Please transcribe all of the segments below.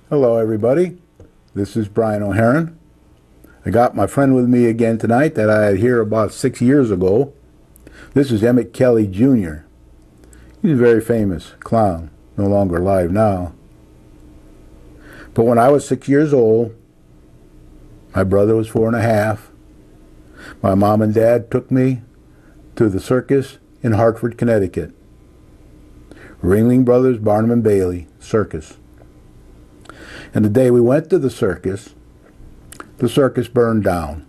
Hello everybody, this is Brian O'Heron. I got my friend with me again tonight that I had here about 6 years ago. This is Emmett Kelly Jr. He's a very famous clown, no longer alive now. But when I was 6 years old, my brother was 4 and a half, my mom and dad took me to the circus in Hartford, Connecticut. Ringling Brothers Barnum and Bailey Circus. And the day we went to the circus burned down.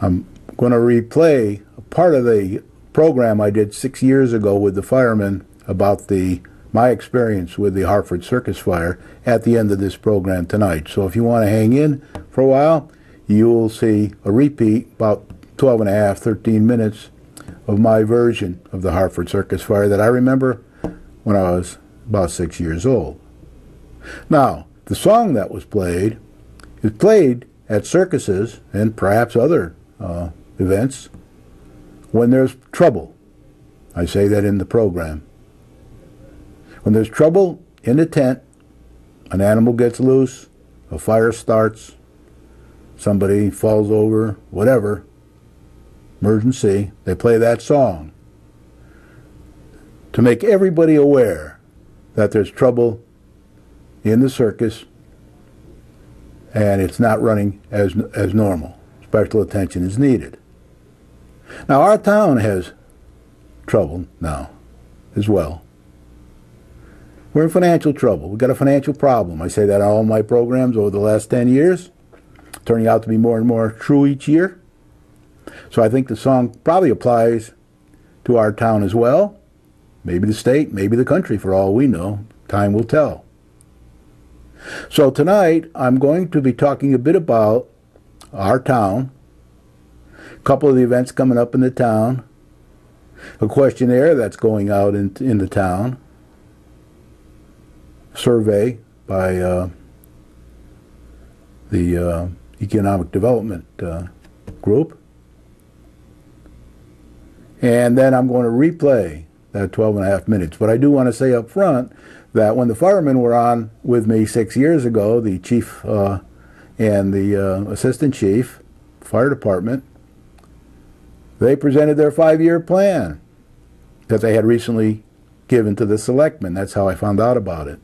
I'm going to replay a part of the program I did 6 years ago with the firemen about my experience with the Hartford Circus Fire at the end of this program tonight. So if you want to hang in for a while, you'll see a repeat, about 12 and a half, 13 minutes of my version of the Hartford Circus Fire that I remember when I was about 6 years old. Now, the song that was played is played at circuses and perhaps other events when there's trouble. I say that in the program. When there's trouble in the tent, an animal gets loose, a fire starts, somebody falls over, whatever, emergency, they play that song to make everybody aware that there's trouble in the circus and it's not running as normal. Special attention is needed. Now our town has trouble now as well. We're in financial trouble. We've got a financial problem. I say that in all my programs over the last 10 years, turning out to be more and more true each year. So I think the song probably applies to our town as well. Maybe the state, maybe the country, for all we know. Time will tell. So tonight, I'm going to be talking a bit about our town, a couple of the events coming up in the town, a questionnaire that's going out in the town, survey by the Economic Development Group, and then I'm going to replay that 12 and a half minutes. But I do want to say up front that when the firemen were on with me 6 years ago, the chief and the assistant chief, fire department, they presented their 5-year plan that they had recently given to the selectmen. That's how I found out about it.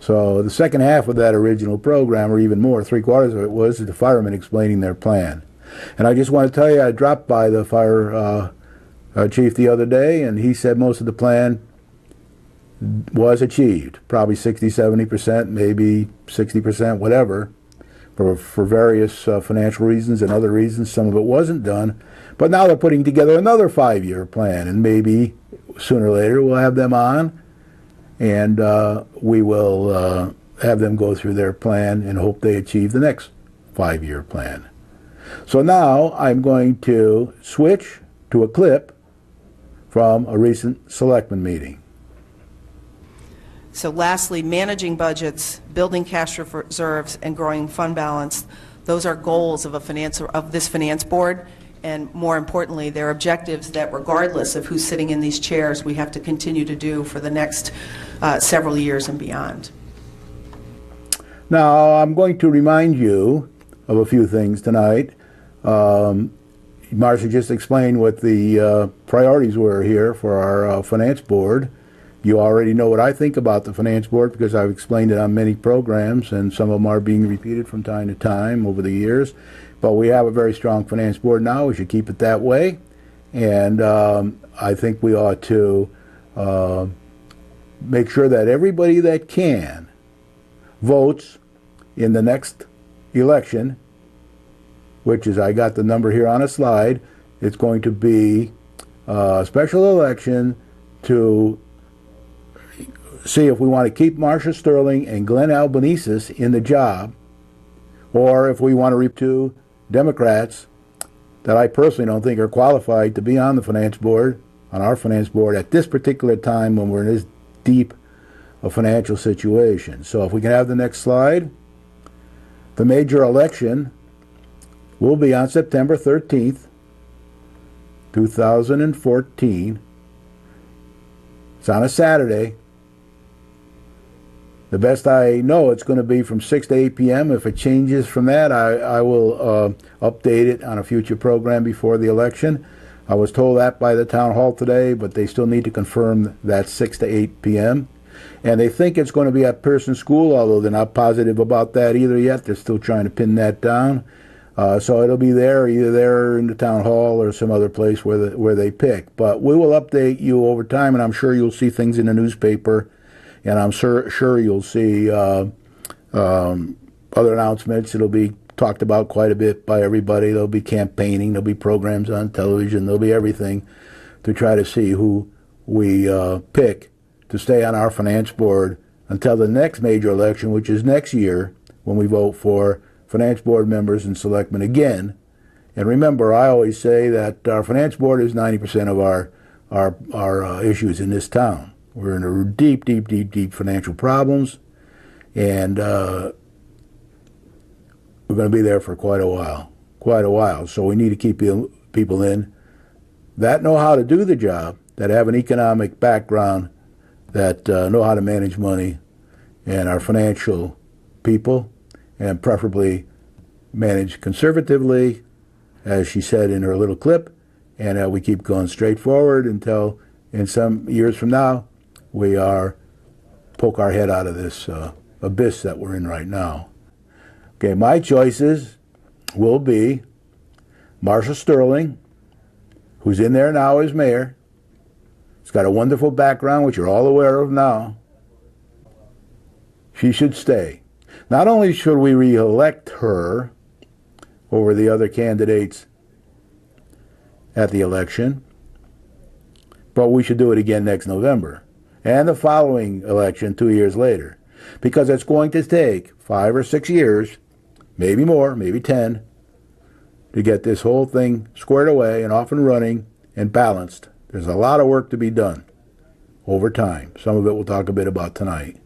So the second half of that original program, or even more, 3/4 of it, was the firemen explaining their plan. And I just want to tell you, I dropped by the fire chief the other day, and he said most of the plan was achieved, probably 60-70%, maybe 60%, whatever, for various financial reasons and other reasons. Some of it wasn't done, but now they're putting together another 5-year plan, and maybe sooner or later we'll have them on, and we will have them go through their plan and hope they achieve the next 5-year plan. So now I'm going to switch to a clip from a recent selectmen meeting. So lastly, managing budgets, building cash reserves, and growing fund balance, those are goals of this finance board, and more importantly, they're objectives that regardless of who's sitting in these chairs, we have to continue to do for the next several years and beyond. Now, I'm going to remind you of a few things tonight. Marcia just explained what the priorities were here for our finance board, You already know what I think about the Finance Board because I've explained it on many programs, and some of them are being repeated from time to time over the years. But we have a very strong Finance Board now. We should keep it that way. And I think we ought to make sure that everybody that can votes in the next election, which is, I got the number here on a slide. It's going to be a special election to see if we want to keep Marcia Sterling and Glenn Albanese in the job, or if we want to reap to Democrats that I personally don't think are qualified to be on the Finance Board, on our Finance Board at this particular time when we're in this deep a financial situation. So if we can have the next slide. The major election will be on September 13th, 2014. It's on a Saturday. The best I know, it's going to be from 6 to 8 p.m. If it changes from that, I will update it on a future program before the election. I was told that by the town hall today, but they still need to confirm that 6 to 8 p.m. And they think it's going to be at Pearson School, although they're not positive about that either yet. They're still trying to pin that down. So it'll be there, either there in the town hall or some other place where they pick. But we will update you over time, and I'm sure you'll see things in the newspaper, and I'm sure you'll see other announcements. It'll be talked about quite a bit by everybody. There'll be campaigning. There'll be programs on television. There'll be everything to try to see who we pick to stay on our Finance Board until the next major election, which is next year, when we vote for Finance Board members and selectmen again. And remember, I always say that our Finance Board is 90% of our issues in this town. We're in a deep financial problems, and we're going to be there for quite a while. So we need to keep people in that know how to do the job, that have an economic background, that know how to manage money, and are financial people, and preferably manage conservatively, as she said in her little clip, and we keep going straight forward until in some years from now we poke our head out of this abyss that we're in right now. Okay, my choices will be Marcia Sterling, who's in there now as mayor. She's got a wonderful background, which you're all aware of now. She should stay. Not only should we re-elect her over the other candidates at the election, but we should do it again next November and the following election 2 years later, because it's going to take 5 or 6 years, maybe more, maybe 10, to get this whole thing squared away and off and running and balanced. There's a lot of work to be done over time. Some of it we'll talk a bit about tonight.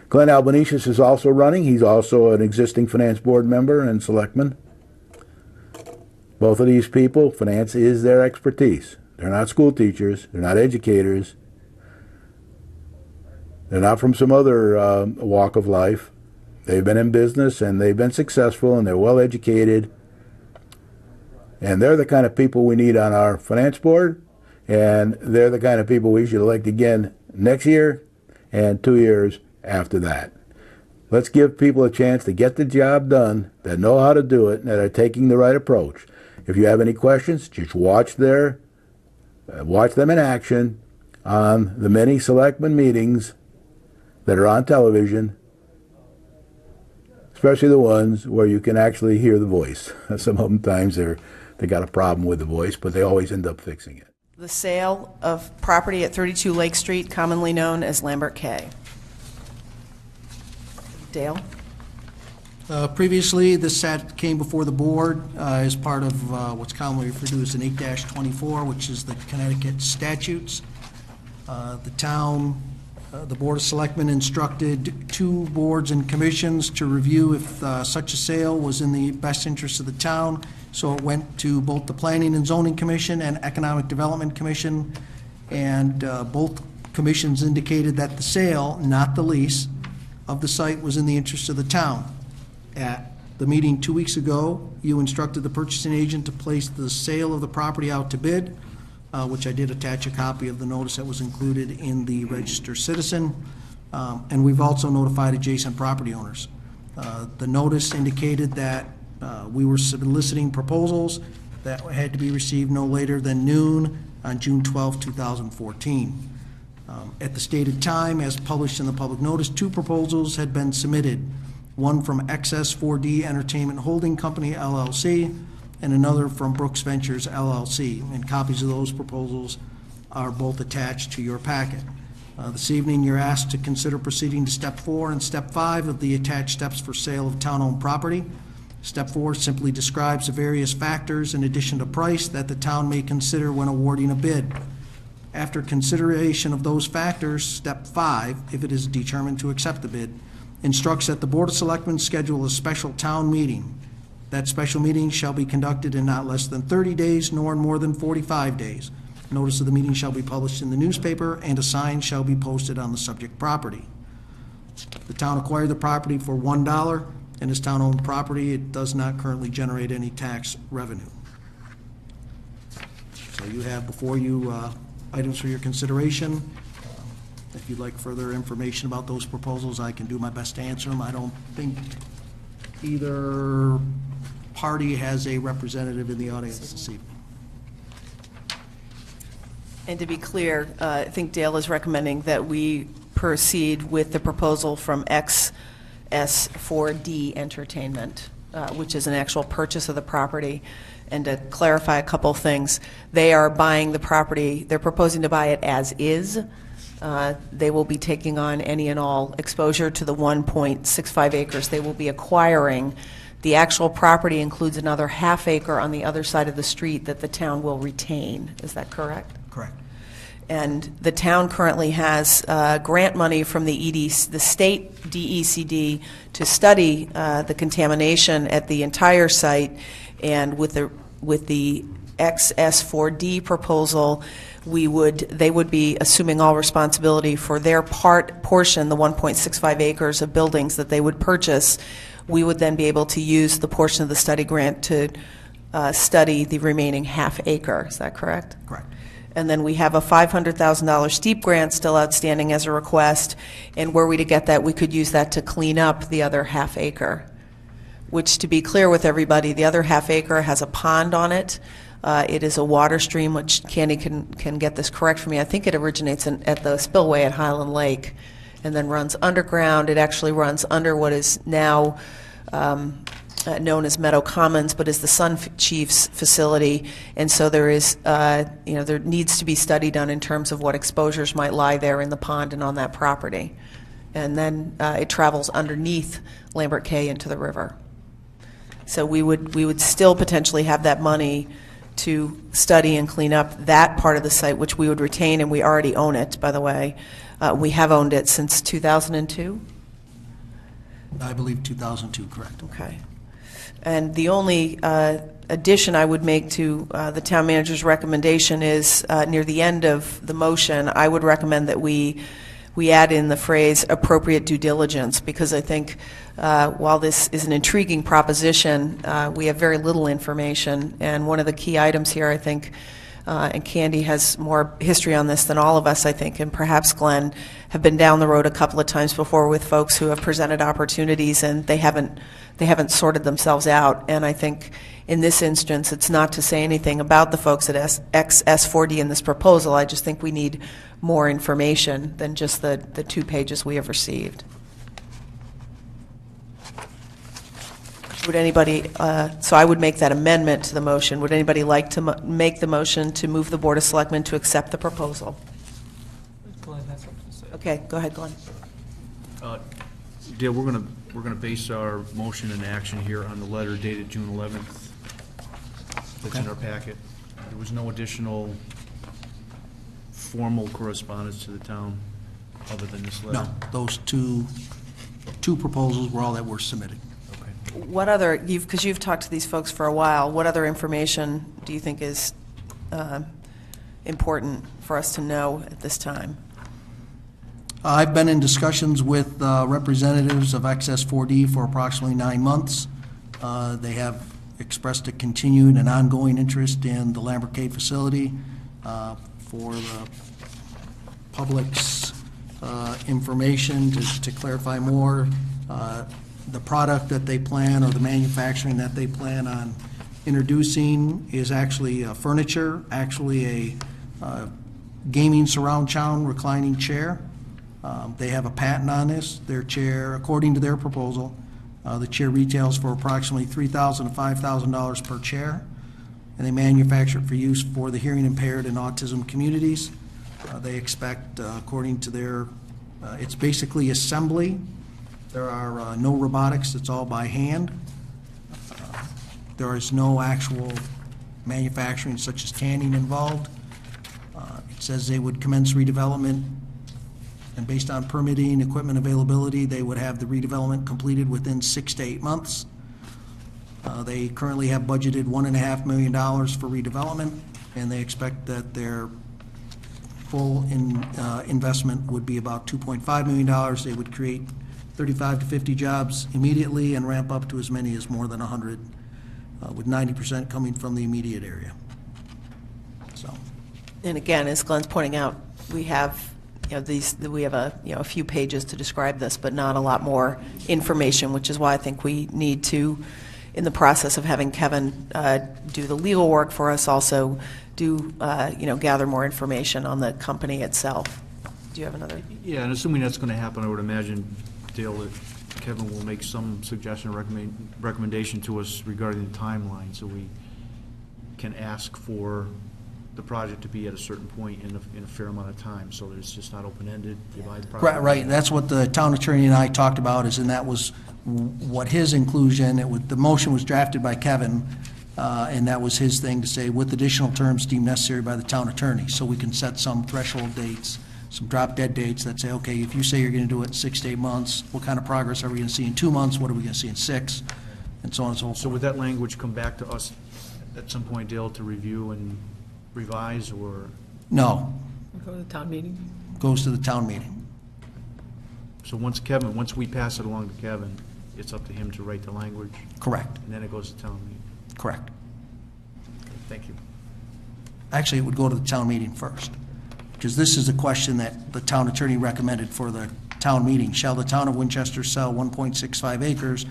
Glenn Albanese is also running. He's also an existing Finance Board member and selectman. Both of these people, finance is their expertise. They're not school teachers. They're not educators. They're not from some other walk of life. They've been in business, and they've been successful, and they're well educated. And they're the kind of people we need on our Finance Board, and they're the kind of people we should elect again next year and 2 years after that. Let's give people a chance to get the job done, that know how to do it, and that are taking the right approach. If you have any questions, just watch them in action on the many selectmen meetings that are on television, especially the ones where you can actually hear the voice. Sometimes they got a problem with the voice, but they always end up fixing it. The sale of property at 32 Lake Street, commonly known as Lambert K. Dale? Previously, this came before the board as part of what's commonly referred to as an 8-24, which is the Connecticut statutes. The town, the Board of Selectmen instructed 2 boards and commissions to review if such a sale was in the best interest of the town. So it went to both the Planning and Zoning Commission and Economic Development Commission, and both commissions indicated that the sale, not the lease, of the site was in the interest of the town. At the meeting 2 weeks ago, you instructed the purchasing agent to place the sale of the property out to bid. which I did attach a copy of the notice that was included in the Register Citizen. And we've also notified adjacent property owners. The notice indicated that we were soliciting proposals that had to be received no later than noon on June 12, 2014. At the stated time, as published in the public notice, 2 proposals had been submitted, one from XS4D Entertainment Holding Company, LLC, and another from Brooks Ventures, LLC, and copies of those proposals are both attached to your packet. This evening, you're asked to consider proceeding to Step 4 and Step 5 of the attached steps for sale of town-owned property. Step 4 simply describes the various factors in addition to price that the town may consider when awarding a bid. After consideration of those factors, Step 5, if it is determined to accept the bid, instructs that the Board of Selectmen schedule a special town meeting. That special meeting shall be conducted in not less than 30 days nor in more than 45 days. Notice of the meeting shall be published in the newspaper, and a sign shall be posted on the subject property. The town acquired the property for $1, and as town-owned property, it does not currently generate any tax revenue. So you have before you items for your consideration. If you'd like further information about those proposals, I can do my best to answer them. I don't think either party has a representative in the audience this evening. And to be clear, I think Dale is recommending that we proceed with the proposal from XS4D Entertainment, which is an actual purchase of the property. And to clarify a couple things, they are buying the property, they're proposing to buy it as is. They will be taking on any and all exposure to the 1.65 acres they will be acquiring. The actual property includes another half acre on the other side of the street that the town will retain. Is that correct? Correct. And the town currently has grant money from the state DECD to study the contamination at the entire site. And with the XS4D proposal, they would be assuming all responsibility for their portion, the 1.65 acres of buildings that they would purchase. We would then be able to use the portion of the study grant to study the remaining half acre. Is that correct? Correct. And then we have a $500,000 steep grant still outstanding as a request, and were we to get that, we could use that to clean up the other half acre, which, to be clear with everybody, the other half acre has a pond on it. It is a water stream, which Candy can get this correct for me. I think it originates at the spillway at Highland Lake and then runs underground. It actually runs under what is now known as Meadow Commons, but is the Sun Chiefs facility. And so there is, there needs to be study done in terms of what exposures might lie there in the pond and on that property. And then it travels underneath Lambert Cay into the river. So we would still potentially have that money to study and clean up that part of the site, which we would retain, and we already own it, by the way. We have owned it since 2002? I believe 2002, correct. Okay. And the only addition I would make to the town manager's recommendation is near the end of the motion, I would recommend that we add in the phrase appropriate due diligence, because I think while this is an intriguing proposition, we have very little information. And one of the key items here, I think, and Candy has more history on this than all of us, I think, and perhaps Glenn, have been down the road a couple of times before with folks who have presented opportunities and they haven't sorted themselves out. And I think in this instance, it's not to say anything about the folks at XS4D in this proposal. I just think we need more information than just the 2 pages we have received. Would anybody, so I would make that amendment to the motion. Would anybody like to make the motion to move the Board of Selectmen to accept the proposal? Glenn has something to say. Okay, go ahead, Glenn. Dale, we're gonna base our motion and action here on the letter dated June 11th that's in our packet. There was no additional formal correspondence to the town other than this letter? No, those two proposals were all that were submitted. Okay. What other, because you've talked to these folks for a while, what other information do you think is important for us to know at this time? I've been in discussions with representatives of XS4D for approximately 9 months. They have expressed a continued and ongoing interest in the Lambert Cay facility. for the public's information to clarify more. The product that they plan, or the manufacturing that they plan on introducing, is actually furniture, actually a gaming surround sound reclining chair. They have a patent on this. Their chair, according to their proposal, the chair retails for approximately $3,000 to $5,000 per chair, and they manufacture it for use for the hearing impaired and autism communities. They expect, according to their, it's basically assembly. There are no robotics, it's all by hand. There is no actual manufacturing such as tanning involved. It says they would commence redevelopment, and based on permitting, equipment availability, they would have the redevelopment completed within 6 to 8 months. They currently have budgeted $1.5 million for redevelopment, and they expect that their full investment would be about $2.5 million. They would create 35 to 50 jobs immediately and ramp up to as many as more than 100, with 90% coming from the immediate area. So, And again, as Glenn's pointing out, we have, we have a few pages to describe this, but not a lot more information, which is why I think we need to, in the process of having Kevin do the legal work for us, also do, gather more information on the company itself. Do you have another? Yeah, and assuming that's going to happen, I would imagine, Dale, that Kevin will make some suggestion or recommendation to us regarding the timeline, so we can ask for the project to be at a certain point in a fair amount of time, so that it's just not open-ended. Divide the project. right, that's what the town attorney and I talked about, and that was what his inclusion, the motion was drafted by Kevin, and that was his thing to say, with additional terms deemed necessary by the town attorney, so we can set some threshold dates, some drop-dead dates that say, okay, if you say you're going to do it in 6 to 8 months, what kind of progress are we going to see in 2 months, what are we going to see in 6, and so on and so forth. So would that language come back to us at some point, Dale, to review and revise, or? No, Go to the town meeting. goes to the town meeting. So once we pass it along to Kevin, it's up to him to write the language, Correct, and then it goes to town meeting. correct. Thank you. Actually, it would go to the town meeting first, because this is a question that the town attorney recommended for the town meeting. Shall the town of Winchester sell 1.65 acres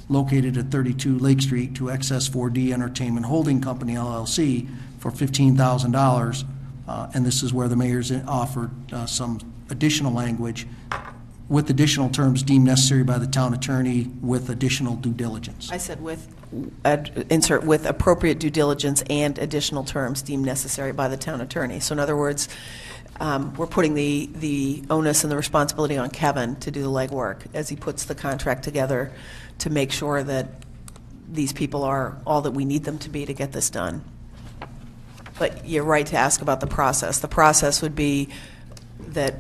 located at 32 Lake Street to XS4D Entertainment Holding Company, LLC, for $15,000? And this is where the mayor's offered some additional language with additional terms deemed necessary by the town attorney with additional due diligence. I said insert with appropriate due diligence and additional terms deemed necessary by the town attorney. So in other words, we're putting the onus and the responsibility on Kevin to do the legwork as he puts the contract together to make sure that these people are all that we need them to be to get this done. But you're right to ask about the process. The process would be that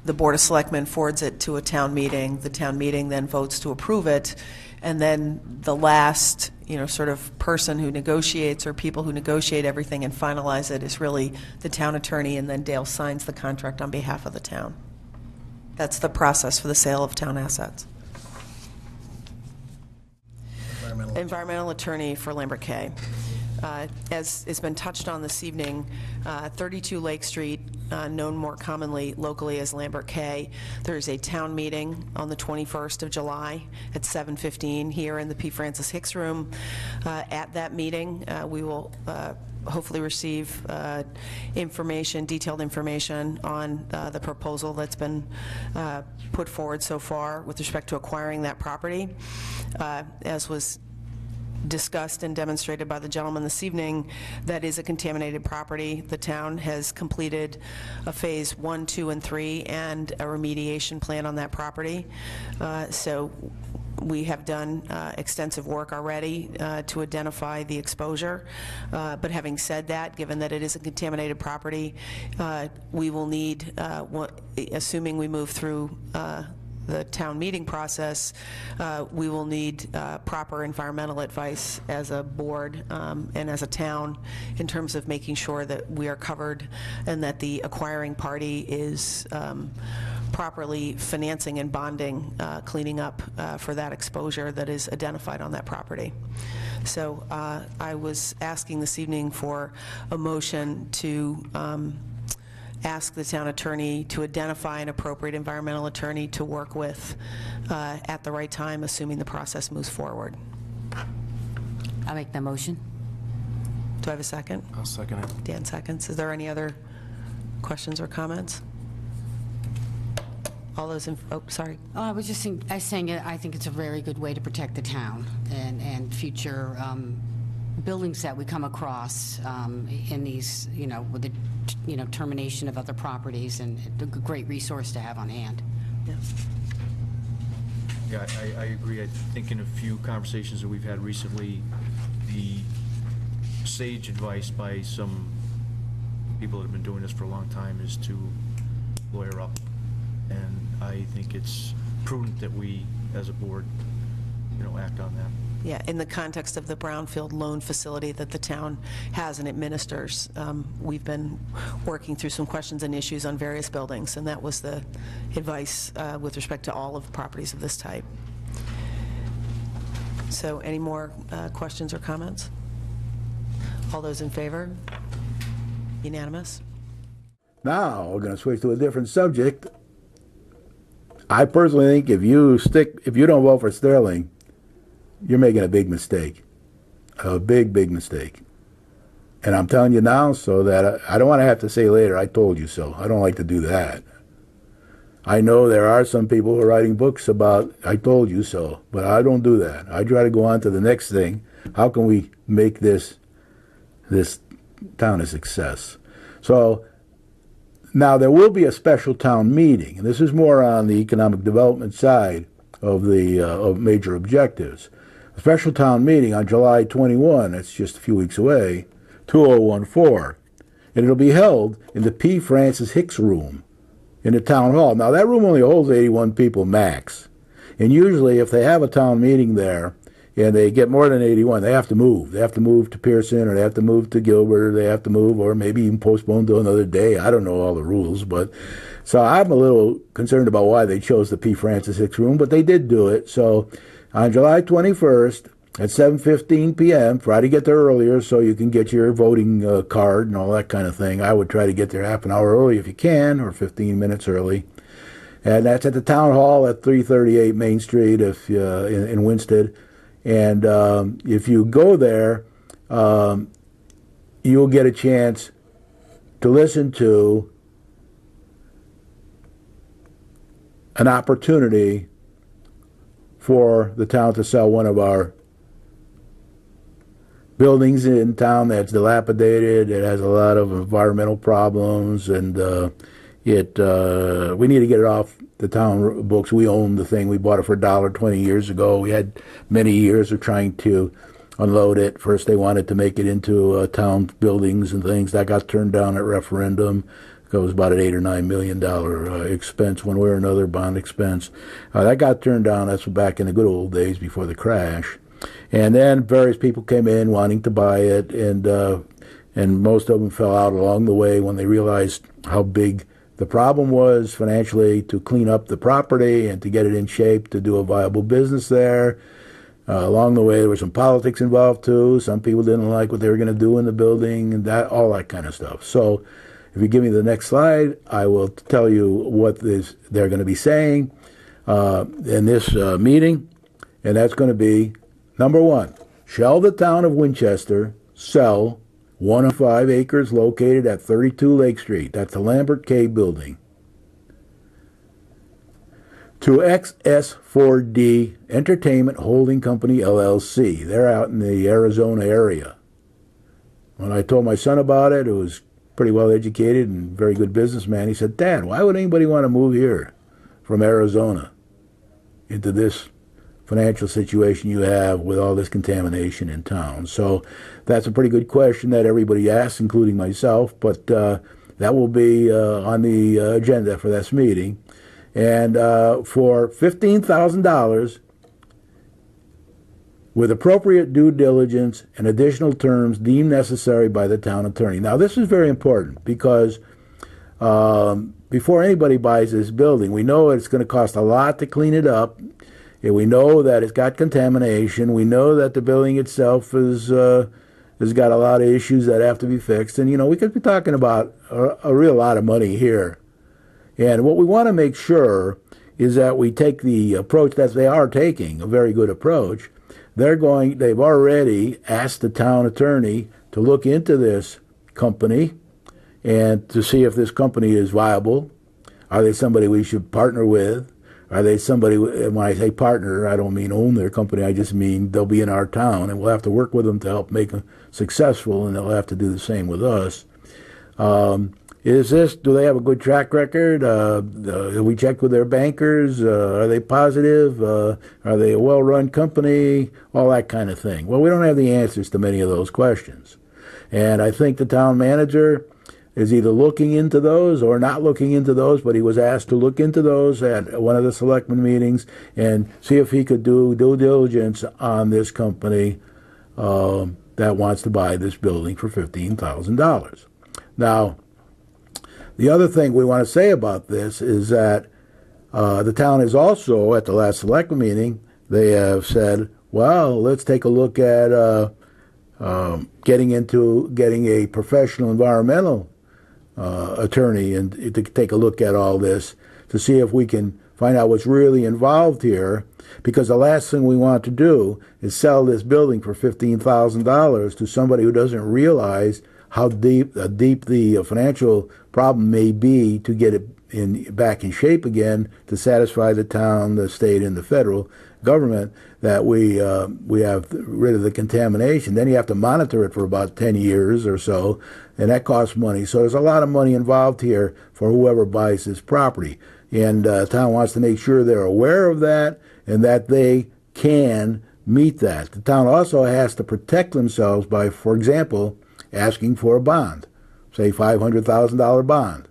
the Board of Selectmen forwards it to a town meeting. The town meeting then votes to approve it. And then the last, sort of person who negotiates, or people who negotiate everything and finalize it, is really the town attorney, and then Dale signs the contract on behalf of the town. That's the process for the sale of town assets. Environmental attorney for Lambert K. As has been touched on this evening, 32 Lake Street, known more commonly locally as Lambert K. There is a town meeting on the 21st of July at 7:15 here in the P. Francis Hicks Room. At that meeting, we will hopefully receive detailed information on the proposal that's been put forward so far with respect to acquiring that property. As was discussed and demonstrated by the gentleman this evening, that is a contaminated property. The town has completed a phase 1, 2, and 3 and a remediation plan on that property. So we have done extensive work already to identify the exposure. But having said that, given that it is a contaminated property, we will need, assuming we move through the town meeting process, we will need proper environmental advice as a board and as a town in terms of making sure that we are covered and that the acquiring party is properly financing and bonding, cleaning up for that exposure that is identified on that property. So I was asking this evening for a motion to ask the town attorney to identify an appropriate environmental attorney to work with at the right time, assuming the process moves forward. I'll make the motion. Do I have a second? I'll second it. Dan seconds. Is there any other questions or comments? All those in, oh, sorry. Oh, I was just saying, I think it's a very good way to protect the town and future buildings that we come across in these, with the, termination of other properties, and a great resource to have on hand. Yeah, I agree. I think in a few conversations that we've had recently, the sage advice by some people that have been doing this for a long time is to lawyer up. And I think it's prudent that we, as a board, act on that. Yeah, in the context of the brownfield loan facility that the town has and administers, we've been working through some questions and issues on various buildings, and that was the advice with respect to all of the properties of this type. So any more questions or comments? All those in favor? Unanimous? Now, we're going to switch to a different subject. I personally think if you don't vote for Sterling, you're making a big mistake. A big, big mistake. And I'm telling you now so that I don't want to have to say later, I told you so. I don't like to do that. I know there are some people who are writing books about, I told you so, but I don't do that. I try to go on to the next thing. How can we make this town a success? So now there will be a special town meeting, and this is more on the economic development side of the of major objectives. A special town meeting on July 21, that's just a few weeks away, 2014, and it'll be held in the P. Francis Hicks room in the town hall. Now that room only holds 81 people max, and usually if they have a town meeting there and they get more than 81, they have to move. They have to move to Pearson, or they have to move to Gilbert, or they have to move, or maybe even postpone to another day. I don't know all the rules, but so I'm a little concerned about why they chose the P. Francis Hicks room, but they did do it. So on July 21st at 7:15 p.m., try to get there earlier so you can get your voting card and all that kind of thing. I would try to get there half an hour early if you can, or 15 minutes early. And that's at the town hall at 338 Main Street in Winsted. And if you go there, you'll get a chance to listen to an opportunity for the town to sell one of our buildings in town that's dilapidated. It has a lot of environmental problems, and we need to get it off the town books. We own the thing. We bought it for $1 20 years ago. We had many years of trying to unload it. First they wanted to make it into town buildings and things. That got turned down at referendum. It was about an $8 or $9 million expense, one way or another, bond expense. That got turned down. That's back in the good old days before the crash. And then various people came in wanting to buy it, and most of them fell out along the way when they realized how big the problem was financially to clean up the property and to get it in shape to do a viable business there. Along the way, there was some politics involved too. Some people didn't like what they were going to do in the building, and all that kind of stuff. So if you give me the next slide, I will tell you what they're going to be saying in this meeting, and that's going to be, number one, shall the town of Winchester sell 1 of 5 acres located at 32 Lake Street, that's the Lambert K building, to XS4D Entertainment Holding Company, LLC. They're out in the Arizona area. When I told my son about it, who was pretty well educated and very good businessman, he said, "Dad, why would anybody want to move here from Arizona into this financial situation you have with all this contamination in town?" So that's a pretty good question that everybody asks, including myself, but that will be on the agenda for this meeting. And for $15,000, with appropriate due diligence and additional terms deemed necessary by the town attorney. Now, this is very important because before anybody buys this building, we know it's going to cost a lot to clean it up. And we know that it's got contamination. We know that the building itself has got a lot of issues that have to be fixed. And, we could be talking about a real lot of money here. And what we want to make sure is that we take the approach that they are taking, a very good approach. They've already asked the town attorney to look into this company and to see if this company is viable. Are they somebody we should partner with? Are they somebody, when I say partner, I don't mean own their company, I just mean they'll be in our town and we'll have to work with them to help make them successful, and they'll have to do the same with us. Do they have a good track record? Have we checked with their bankers? Are they positive? Are they a well-run company? All that kind of thing. Well, we don't have the answers to many of those questions. And I think the town manager is either looking into those or not looking into those, but he was asked to look into those at one of the selectmen meetings and see if he could do due diligence on this company that wants to buy this building for $15,000. Now, the other thing we want to say about this is that the town is also, at the last selectmen meeting, they have said, well, let's take a look at getting a professional environmental attorney and to take a look at all this to see if we can find out what's really involved here, because the last thing we want to do is sell this building for $15,000 to somebody who doesn't realize how deep the financial problem may be to get it back in shape again to satisfy the town, the state, and the federal government that we have rid of the contamination. Then you have to monitor it for about 10 years or so, and that costs money. So there's a lot of money involved here for whoever buys this property. And the town wants to make sure they're aware of that and that they can meet that. The town also has to protect themselves by, for example, asking for a bond, say $500,000 bond,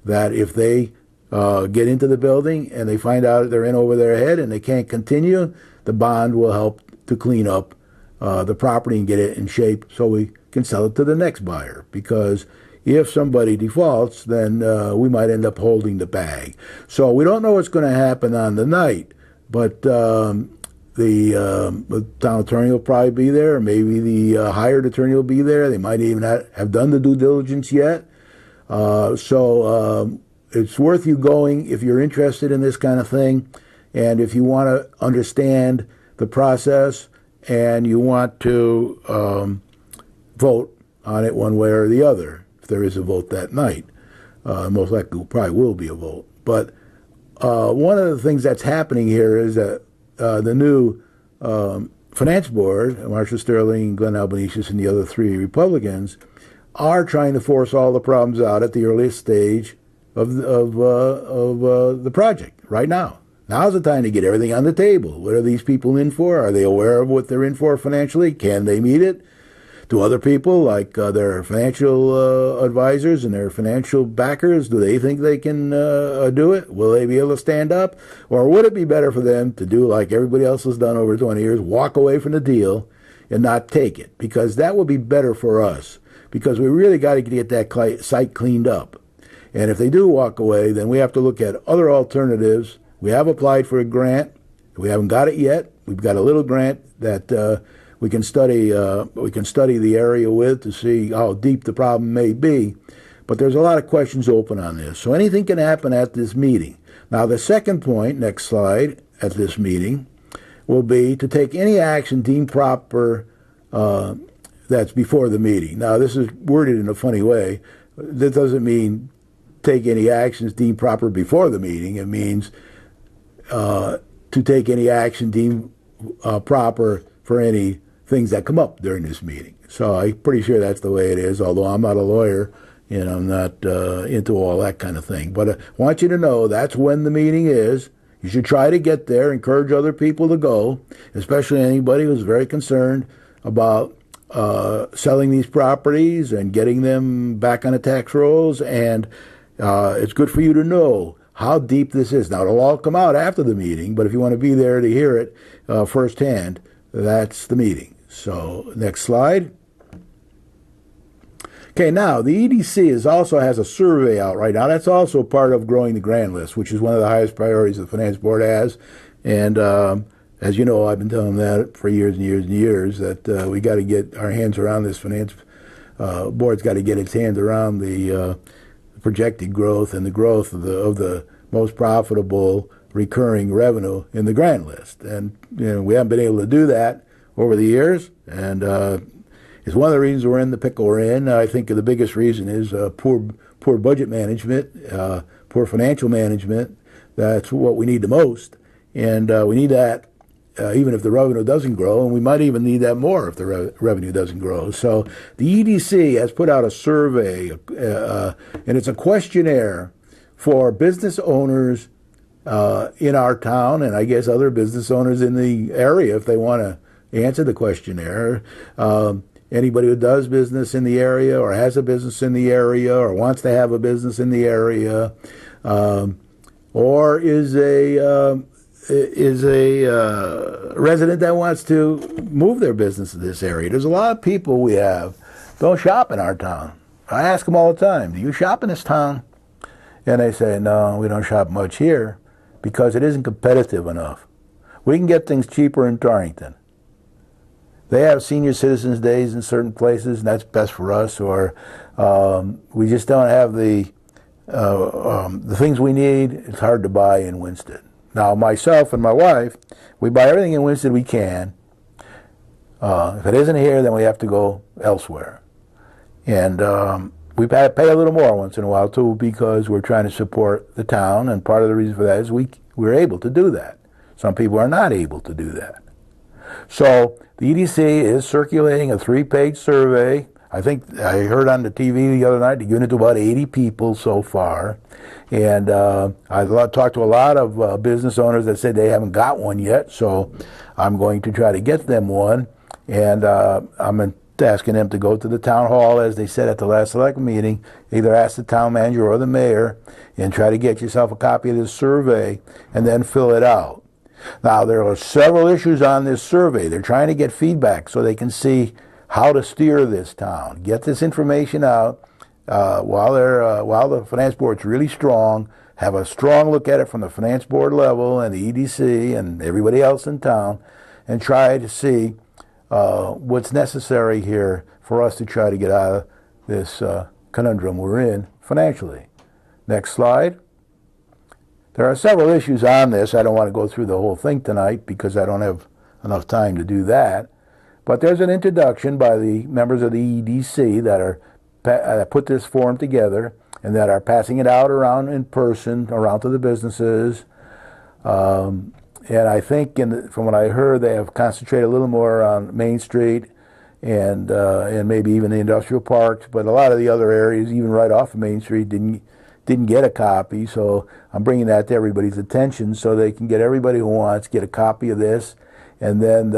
that if they get into the building and they find out they're in over their head and they can't continue, the bond will help to clean up the property and get it in shape so we can sell it to the next buyer. Because if somebody defaults, then we might end up holding the bag. So we don't know what's going to happen on the night, but the town attorney will probably be there, or maybe the hired attorney will be there. They might even have done the due diligence yet. So it's worth you going if you're interested in this kind of thing, and if you want to understand the process and you want to vote on it one way or the other, if there is a vote that night. Most likely probably will be a vote. But one of the things that's happening here is that the new finance board, Marcia Sterling, Glenn Albanese, and the other three Republicans, are trying to force all the problems out at the earliest stage of the project right now. Now's the time to get everything on the table. What are these people in for? Are they aware of what they're in for financially? Can they meet it? Do other people, like their financial advisors and their financial backers, do they think they can do it? Will they be able to stand up? Or would it be better for them to do like everybody else has done over 20 years, walk away from the deal and not take it? Because that would be better for us, because we really got to get that site cleaned up. And if they do walk away, then we have to look at other alternatives. We have applied for a grant. We haven't got it yet. We've got a little grant that we can study the area with to see how deep the problem may be. But there's a lot of questions open on this. So anything can happen at this meeting. Now the second point, next slide, at this meeting will be to take any action deemed proper that's before the meeting. Now this is worded in a funny way. That doesn't mean take any actions deemed proper before the meeting. It means to take any action deemed proper for any things that come up during this meeting. So I'm pretty sure that's the way it is, although I'm not a lawyer and I'm not into all that kind of thing. But I want you to know that's when the meeting is. You should try to get there, encourage other people to go, especially anybody who's very concerned about selling these properties and getting them back on the tax rolls. And it's good for you to know how deep this is. Now, it'll all come out after the meeting, but if you want to be there to hear it firsthand, that's the meeting. So, next slide. Okay, now the also has a survey out right now. That's also part of growing the grand list, which is one of the highest priorities the finance board has. And as you know, I've been telling them that for years and years and years that we got to get our hands around this finance board's got to get its hands around the projected growth and the growth of the most profitable recurring revenue in the grand list. And we haven't been able to do that over the years, and it's one of the reasons we're in the pickle we're in. I think the biggest reason is poor budget management, poor financial management. That's what we need the most, and we need that even if the revenue doesn't grow, and we might even need that more if the revenue doesn't grow. So the EDC has put out a survey, and it's a questionnaire for business owners in our town, and I guess other business owners in the area if they want to answer the questionnaire. Anybody who does business in the area or has a business in the area or wants to have a business in the area, or is a resident that wants to move their business to this area. There's a lot of people we have don't shop in our town. I ask them all the time, do you shop in this town? And they say, no, we don't shop much here because it isn't competitive enough. We can get things cheaper in Torrington. They have senior citizens days in certain places, and that's best for us, or we just don't have the things we need. It's hard to buy in Winston. Now, myself and my wife, we buy everything in Winston we can. If it isn't here, then we have to go elsewhere. And we pay a little more once in a while, too, because we're trying to support the town, and part of the reason for that is we're able to do that. Some people are not able to do that. So the EDC is circulating a 3-page survey. I think I heard on the TV the other night they're giving it to about 80 people so far. And I talked to a lot of business owners that said they haven't got one yet, so I'm going to try to get them one. And I'm asking them to go to the town hall, as they said at the last select meeting, either ask the town manager or the mayor, and try to get yourself a copy of this survey and then fill it out. Now, there are several issues on this survey. They're trying to get feedback so they can see how to steer this town, get this information out while the finance board's really strong, have a strong look at it from the finance board level and the EDC and everybody else in town, and try to see what's necessary here for us to try to get out of this conundrum we're in financially. Next slide. There are several issues on this. I don't want to go through the whole thing tonight because I don't have enough time to do that. But there's an introduction by the members of the EDC that put this form together and that are passing it out around in person, around to the businesses. And I think, from what I heard, they have concentrated a little more on Main Street and maybe even the industrial parks. But a lot of the other areas, even right off of Main Street, didn't get a copy. So I'm bringing that to everybody's attention so they can get everybody who wants get a copy of this, and then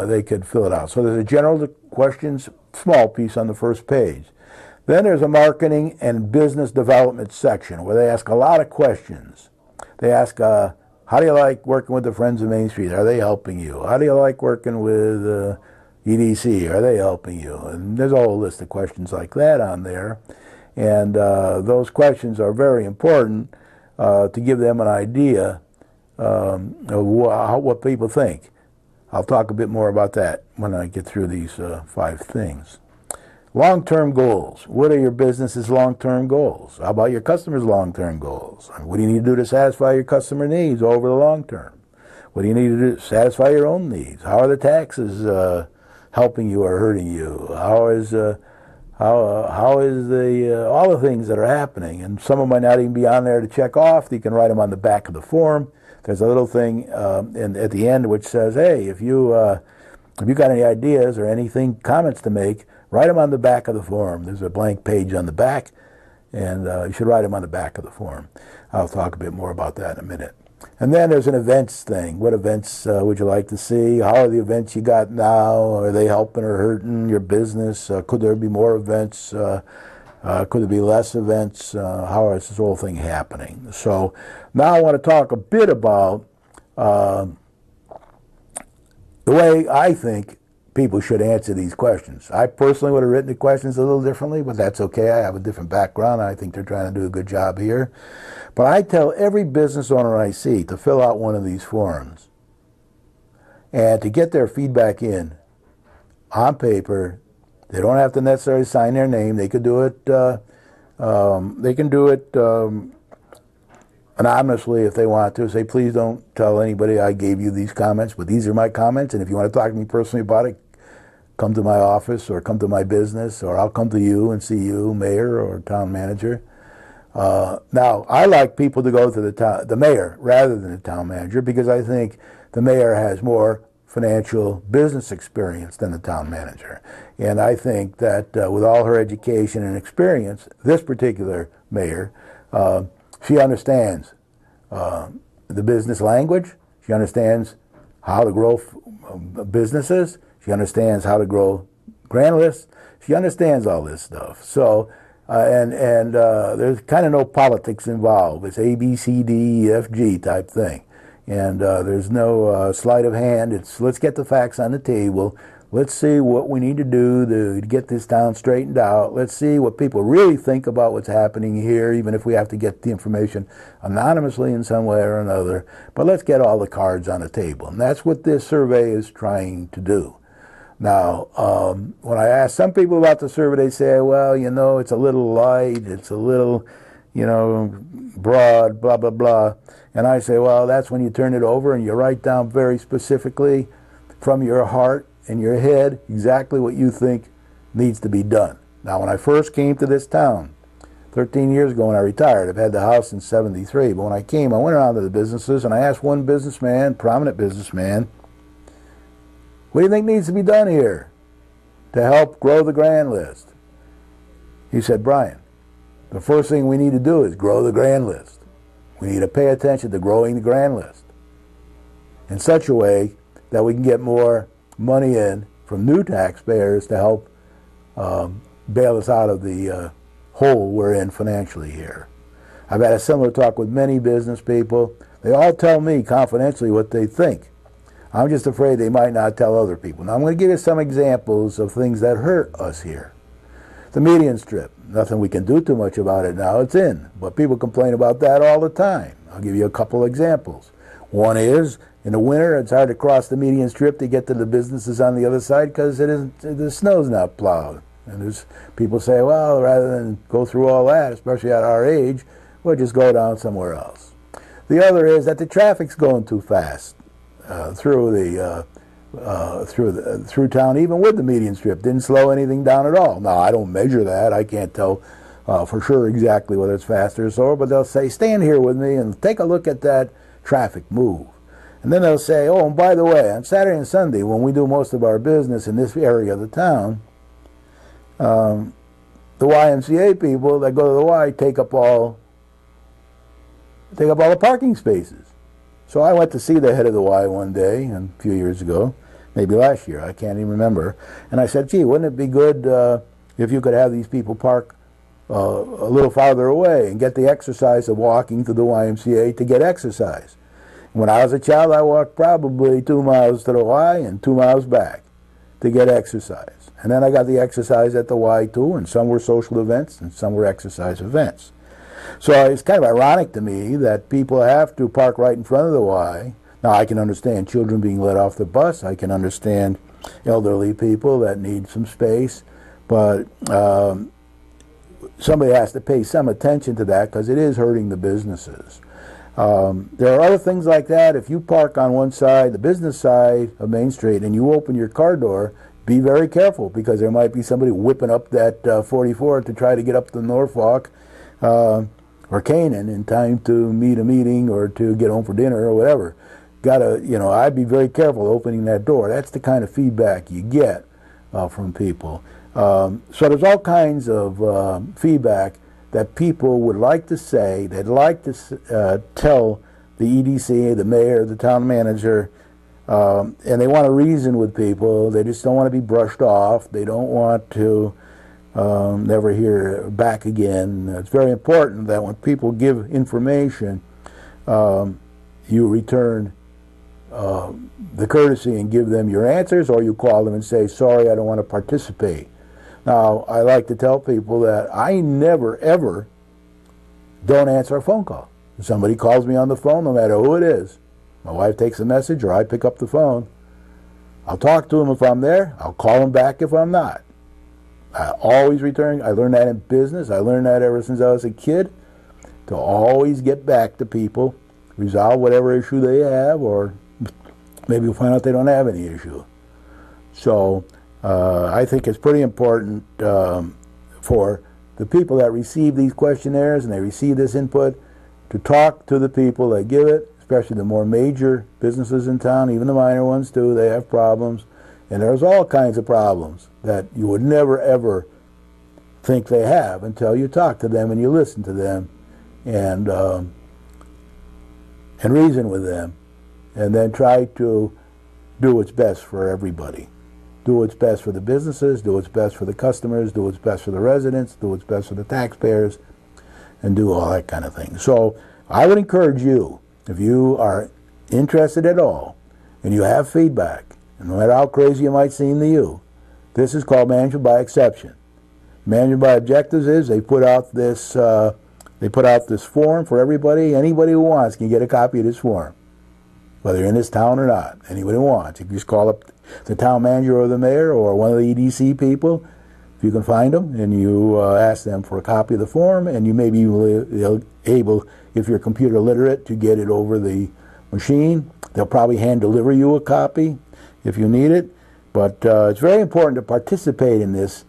they could fill it out. So there's a general questions, small piece on the first page. Then there's a marketing and business development section where they ask a lot of questions. They ask, how do you like working with the Friends of Main Street? Are they helping you? How do you like working with EDC? Are they helping you? And there's a whole list of questions like that on there. And those questions are very important to give them an idea of what people think. I'll talk a bit more about that when I get through these 5 things. Long-term goals. What are your business's long-term goals? How about your customers' long-term goals? What do you need to do to satisfy your customer needs over the long term? What do you need to do to satisfy your own needs? How are the taxes helping you or hurting you? How is all the things that are happening? And some of them might not even be on there to check off. You can write them on the back of the form. There's a little thing at the end which says, hey, if you got any ideas or anything, comments to make, write them on the back of the form. There's a blank page on the back, and you should write them on the back of the form. I'll talk a bit more about that in a minute. And then there's an events thing. What events would you like to see? How are the events you got now? Are they helping or hurting your business? Could there be more events? Could there be less events? How is this whole thing happening? So now I want to talk a bit about the way I think people should answer these questions. I personally would have written the questions a little differently, but that's okay. I have a different background. I think they're trying to do a good job here. But I tell every business owner I see to fill out one of these forms and to get their feedback in on paper. They don't have to necessarily sign their name. They could do it. They can do it anonymously if they want to. Say, please don't tell anybody I gave you these comments, but these are my comments. And if you want to talk to me personally about it, come to my office or come to my business, or I'll come to you and see you, mayor or town manager. Now, I like people to go to the mayor rather than the town manager, because I think the mayor has more financial business experience than the town manager. And I think that with all her education and experience, this particular mayor, she understands the business language. She understands how to grow businesses. She understands how to grow grand lists. She understands all this stuff. So, and there's kind of no politics involved. It's A, B, C, D, E, F, G type thing. And there's no sleight of hand. It's let's get the facts on the table. Let's see what we need to do to get this town straightened out. Let's see what people really think about what's happening here, even if we have to get the information anonymously in some way or another. But let's get all the cards on the table. And that's what this survey is trying to do. Now, when I ask some people about the survey, they say, well, you know, it's a little light, it's a little, you know, broad, blah, blah, blah. And I say, well, that's when you turn it over and you write down very specifically from your heart and your head exactly what you think needs to be done. Now, when I first came to this town 13 years ago when I retired, I've had the house since '73, but when I came, I went around to the businesses and I asked one businessman, prominent businessman, what do you think needs to be done here to help grow the grand list? He said, Brian, the first thing we need to do is grow the grand list. We need to pay attention to growing the grand list in such a way that we can get more money in from new taxpayers to help bail us out of the hole we're in financially here. I've had a similar talk with many business people. They all tell me confidentially what they think. I'm just afraid they might not tell other people. Now, I'm going to give you some examples of things that hurt us here. The median strip. Nothing we can do too much about it now. It's in. But people complain about that all the time. I'll give you a couple examples. One is, in the winter, it's hard to cross the median strip to get to the businesses on the other side because the snow's not plowed. And there's people say, well, rather than go through all that, especially at our age, we'll just go down somewhere else. The other is that the traffic's going too fast through town, even with the median strip. Didn't slow anything down at all. Now, I don't measure that. I can't tell for sure exactly whether it's faster or slower, but they'll say, stand here with me and take a look at that traffic move. And then they'll say, oh, and by the way, on Saturday and Sunday, when we do most of our business in this area of the town, the YMCA people that go to the Y take up all the parking spaces. So I went to see the head of the Y one day, a few years ago, maybe last year, I can't even remember. And I said, gee, wouldn't it be good if you could have these people park a little farther away and get the exercise of walking to the YMCA to get exercise? When I was a child, I walked probably 2 miles to the Y and 2 miles back to get exercise. And then I got the exercise at the Y too, and some were social events and some were exercise events. So it's kind of ironic to me that people have to park right in front of the Y. Now, I can understand children being let off the bus. I can understand elderly people that need some space. But somebody has to pay some attention to that because it is hurting the businesses. There are other things like that. If you park on one side, the business side of Main Street, and you open your car door, be very careful because there might be somebody whipping up that 44 to try to get up to Norfolk or Canaan in time to meet a meeting or to get home for dinner or whatever. I'd be very careful opening that door. That's the kind of feedback you get from people. So there's all kinds of feedback that people would like to say, they'd like to tell the EDC, the mayor, the town manager, and they want to reason with people. They just don't want to be brushed off. They don't want to never hear back again. It's very important that when people give information, you return the courtesy and give them your answers, or you call them and say, sorry, I don't want to participate. Now, I like to tell people that I never, ever don't answer a phone call. If somebody calls me on the phone, no matter who it is, my wife takes a message or I pick up the phone, I'll talk to them if I'm there. I'll call them back if I'm not. I always return. I learned that in business. I learned that ever since I was a kid, to always get back to people, resolve whatever issue they have, or maybe you'll find out they don't have any issue. So I think it's pretty important for the people that receive these questionnaires and they receive this input to talk to the people that give it, especially the more major businesses in town, even the minor ones too. They have problems, and there's all kinds of problems that you would never ever think they have until you talk to them and you listen to them and reason with them, and then try to do what's best for everybody. Do what's best for the businesses, do what's best for the customers, do what's best for the residents, do what's best for the taxpayers, and do all that kind of thing. So I would encourage you, if you are interested at all, and you have feedback, and no matter how crazy it might seem to you, this is called management by exception. Management by objectives is they put out this form for everybody. Anybody who wants can get a copy of this form, whether you're in this town or not. Anybody who wants. You can just call up the town manager or the mayor or one of the EDC people, if you can find them, and you ask them for a copy of the form, and you may be able, if you're computer literate, to get it over the machine. They'll probably hand deliver you a copy if you need it. But it's very important to participate in this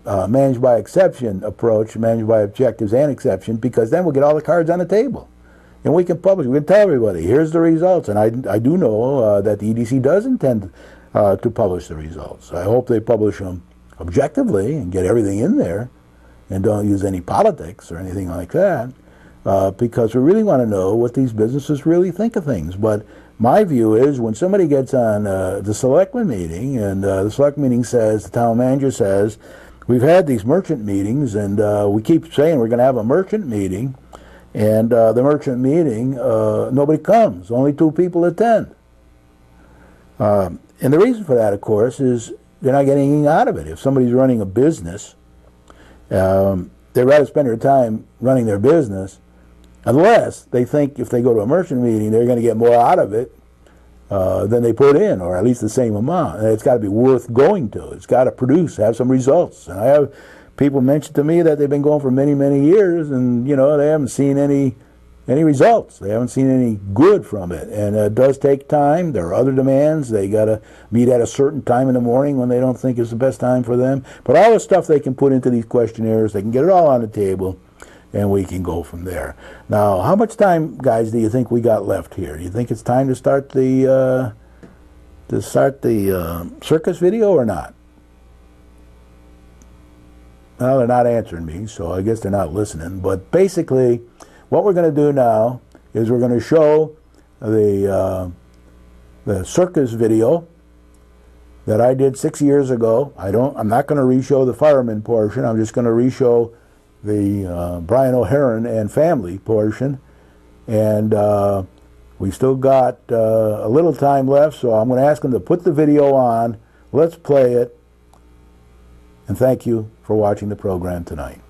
managed by exception approach, managed by objectives and exception, because then we'll get all the cards on the table. And we can publish, we can tell everybody, here's the results. And I do know that the EDC does intend to publish the results. I hope they publish them objectively and get everything in there and don't use any politics or anything like that, because we really want to know what these businesses really think of things. But my view is when somebody gets on the selectmen meeting and the select meeting says, the town manager says, we've had these merchant meetings and we keep saying we're going to have a merchant meeting, and the merchant meeting, nobody comes, only 2 people attend. And the reason for that, of course, is they're not getting anything out of it. If somebody's running a business, they'd rather spend their time running their business, unless they think if they go to a merchant meeting, they're going to get more out of it than they put in, or at least the same amount. And it's got to be worth going to. It's got to produce, have some results. And I have people mention to me that they've been going for many, many years, and they haven't seen any results. They haven't seen any good from it. And it does take time. There are other demands. They got to meet at a certain time in the morning when they don't think is the best time for them. But all the stuff they can put into these questionnaires, they can get it all on the table, and we can go from there. Now, how much time, guys, do you think we got left here? Do you think it's time to start the circus video or not? Well, they're not answering me, so I guess they're not listening. But basically, what we're going to do now is we're going to show the circus video that I did 6 years ago. I'm not going to re-show the fireman portion. I'm just going to re-show the Brian O'Haron and family portion. And we still got a little time left, so I'm going to ask them to put the video on. Let's play it. And thank you for watching the program tonight.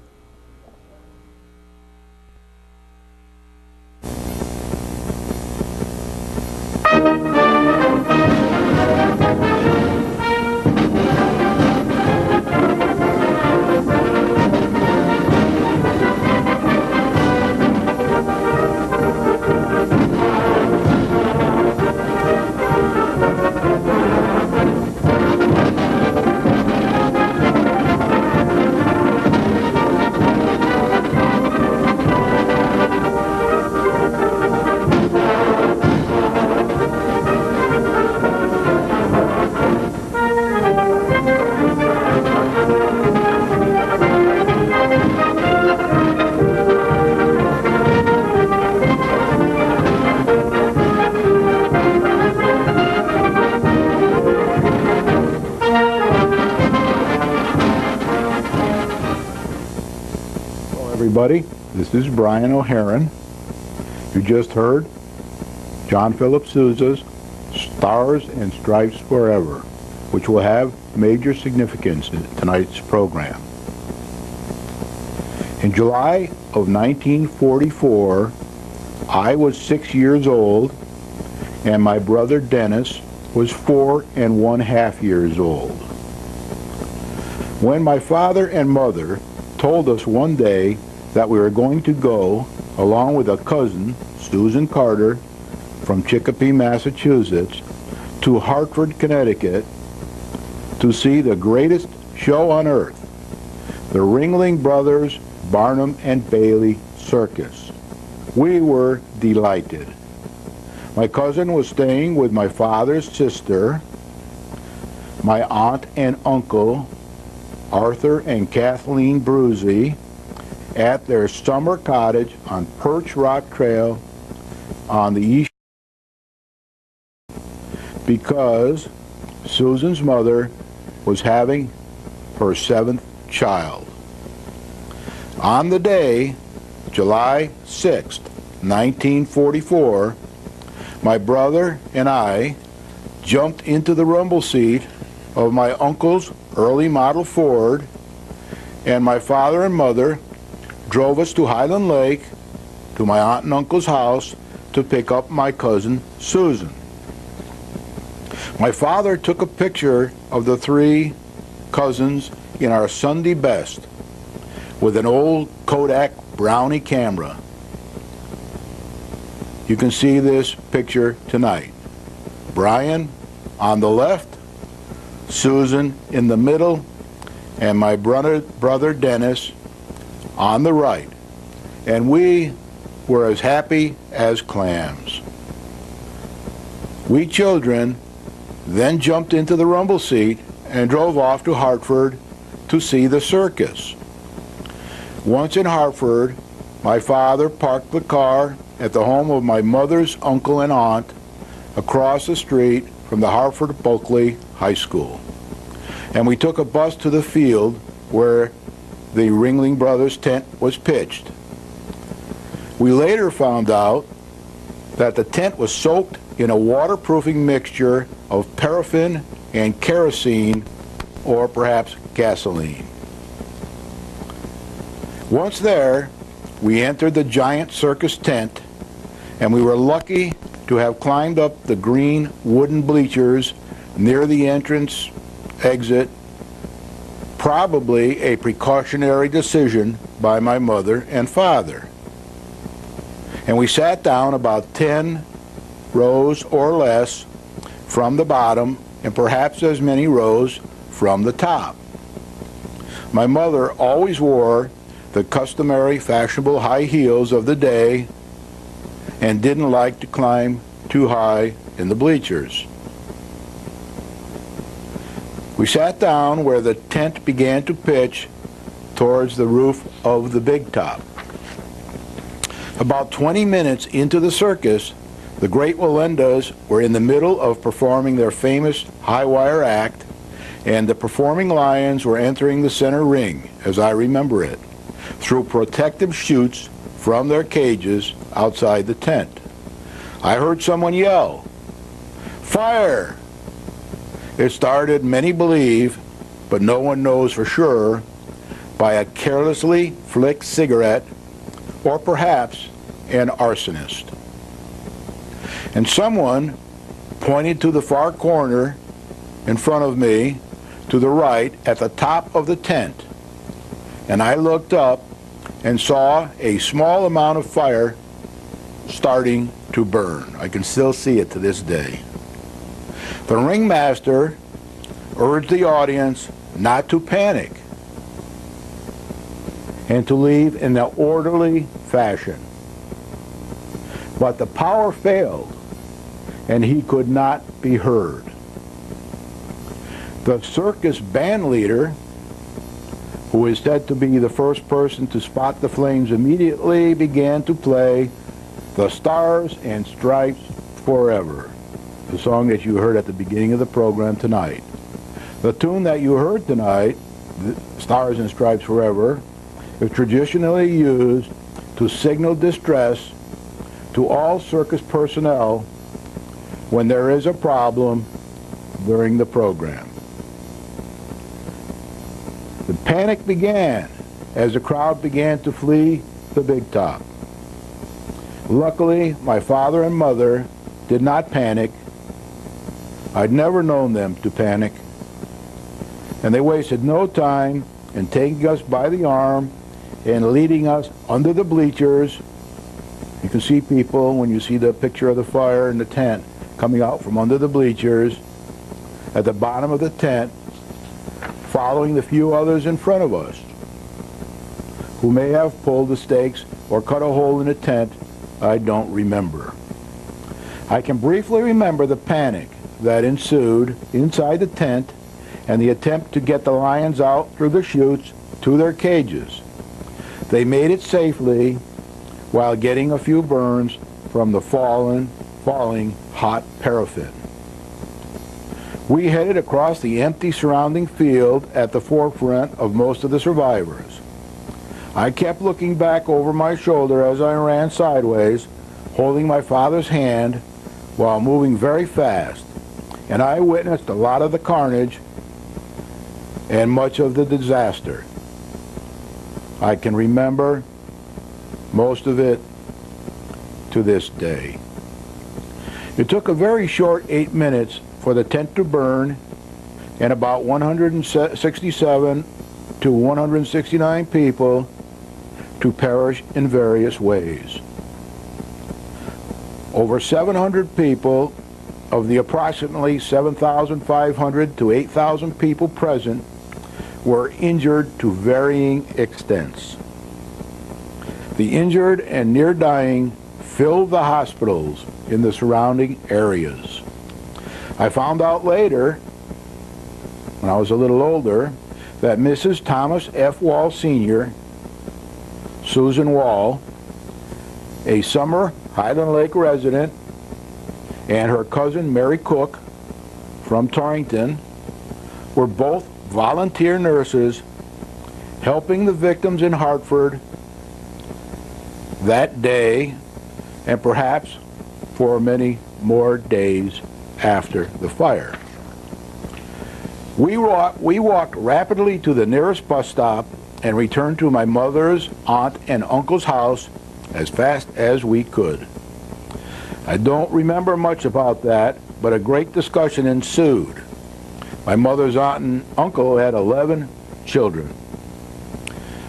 Everybody, this is Brian O'Haron. You just heard John Philip Sousa's Stars and Stripes Forever, which will have major significance in tonight's program. In July of 1944, I was 6 years old, and my brother Dennis was 4 1/2 years old. When my father and mother told us one day that we were going to go, along with a cousin, Susan Carter, from Chicopee, Massachusetts, to Hartford, Connecticut, to see the greatest show on earth, the Ringling Brothers Barnum and Bailey Circus, we were delighted. My cousin was staying with my father's sister, my aunt and uncle, Arthur and Kathleen Bruzy, at their summer cottage on Perch Rock Trail on the east, because Susan's mother was having her 7th child. On the day, July 6th, 1944, my brother and I jumped into the rumble seat of my uncle's early model Ford, and my father and mother drove us to Highland Lake, to my aunt and uncle's house, to pick up my cousin Susan. My father took a picture of the 3 cousins in our Sunday best with an old Kodak Brownie camera. You can see this picture tonight. Brian on the left, Susan in the middle, and my brother Dennis on the right. And we were as happy as clams. We children then jumped into the rumble seat and drove off to Hartford to see the circus. Once in Hartford, my father parked the car at the home of my mother's uncle and aunt across the street from the Hartford Bulkley High School. And we took a bus to the field where the Ringling Brothers tent was pitched. We later found out that the tent was soaked in a waterproofing mixture of paraffin and kerosene, or perhaps gasoline. Once there, we entered the giant circus tent, and we were lucky to have climbed up the green wooden bleachers near the entrance exit, probably a precautionary decision by my mother and father. And we sat down about 10 rows or less from the bottom, and perhaps as many rows from the top. My mother always wore the customary fashionable high heels of the day and didn't like to climb too high in the bleachers. We sat down where the tent began to pitch towards the roof of the big top. About 20 minutes into the circus, the Great Wallendas were in the middle of performing their famous high wire act, and the performing lions were entering the center ring, as I remember it, through protective chutes from their cages outside the tent. I heard someone yell, "Fire!" It started, many believe, but no one knows for sure, by a carelessly flicked cigarette, or perhaps an arsonist. And someone pointed to the far corner in front of me, to the right, at the top of the tent. And I looked up and saw a small amount of fire starting to burn. I can still see it to this day. The ringmaster urged the audience not to panic and to leave in an orderly fashion. But the power failed, and he could not be heard. The circus band leader, who is said to be the first person to spot the flames immediately, began to play "The Stars and Stripes Forever," the song that you heard at the beginning of the program tonight. The tune that you heard tonight, "Stars and Stripes Forever," is traditionally used to signal distress to all circus personnel when there is a problem during the program. The panic began as the crowd began to flee the big top. Luckily, my father and mother did not panic. I'd never known them to panic. And they wasted no time in taking us by the arm and leading us under the bleachers. You can see people, when you see the picture of the fire in the tent, coming out from under the bleachers at the bottom of the tent, following the few others in front of us who may have pulled the stakes or cut a hole in the tent. I don't remember. I can briefly remember the panic that ensued inside the tent and the attempt to get the lions out through the chutes to their cages. They made it safely while getting a few burns from the falling hot paraffin. We headed across the empty surrounding field at the forefront of most of the survivors. I kept looking back over my shoulder as I ran sideways, holding my father's hand while moving very fast, and I witnessed a lot of the carnage and much of the disaster. I can remember most of it to this day. It took a very short 8 minutes for the tent to burn and about 167 to 169 people to perish in various ways. Over 700 people of the approximately 7,500 to 8,000 people present were injured to varying extents. The injured and near dying filled the hospitals in the surrounding areas. I found out later, when I was a little older, that Mrs. Thomas F. Wall Sr., Susan Wall, a Summer Highland Lake resident, and her cousin Mary Cook from Torrington were both volunteer nurses helping the victims in Hartford that day and perhaps for many more days after the fire. We walked rapidly to the nearest bus stop and returned to my mother's, aunt, and uncle's house as fast as we could. I don't remember much about that, but a great discussion ensued. My mother's aunt and uncle had 11 children.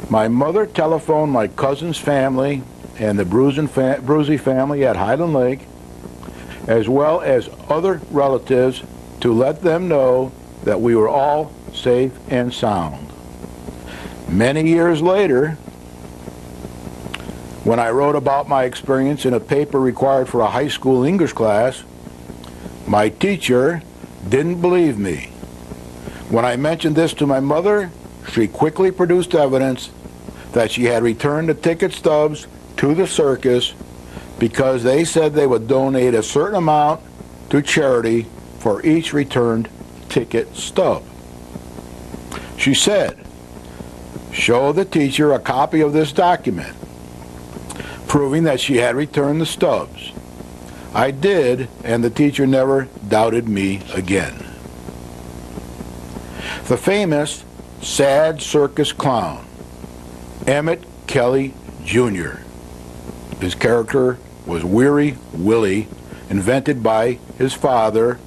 My mother telephoned my cousin's family and the Bruzy family at Highland Lake, as well as other relatives, to let them know that we were all safe and sound. Many years later, when I wrote about my experience in a paper required for a high school English class, my teacher didn't believe me. When I mentioned this to my mother, she quickly produced evidence that she had returned the ticket stubs to the circus because they said they would donate a certain amount to charity for each returned ticket stub. She said, "Show the teacher a copy of this document," proving that she had returned the stubs. I did, and the teacher never doubted me again. The famous sad circus clown, Emmett Kelly Jr. His character was Weary Willie, invented by his father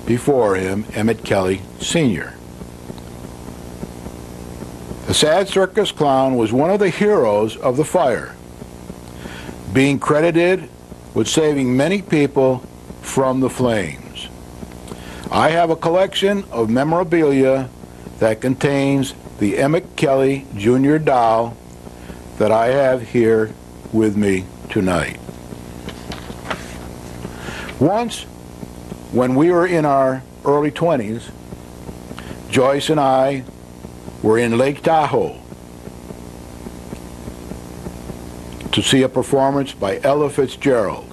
before him, Emmett Kelly Sr. The sad circus clown was one of the heroes of the fire, being credited with saving many people from the flames. I have a collection of memorabilia that contains the Emmett Kelly Jr. doll that I have here with me tonight. Once, when we were in our early 20s, Joyce and I were in Lake Tahoe to see a performance by Ella Fitzgerald.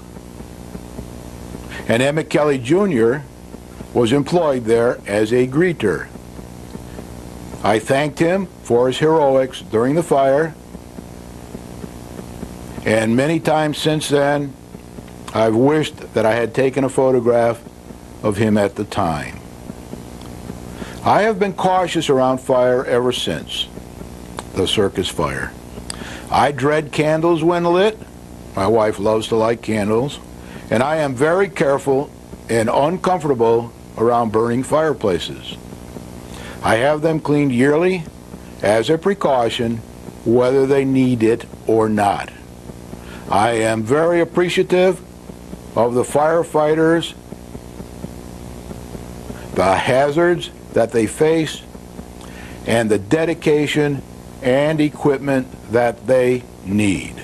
And Emmett Kelly Jr. was employed there as a greeter. I thanked him for his heroics during the fire, and many times since then, I've wished that I had taken a photograph of him at the time. I have been cautious around fire ever since the circus fire. I dread candles when lit. My wife loves to light candles. And I am very careful and uncomfortable around burning fireplaces. I have them cleaned yearly as a precaution, whether they need it or not. I am very appreciative of the firefighters, the hazards that they face, and the dedication and equipment that they need.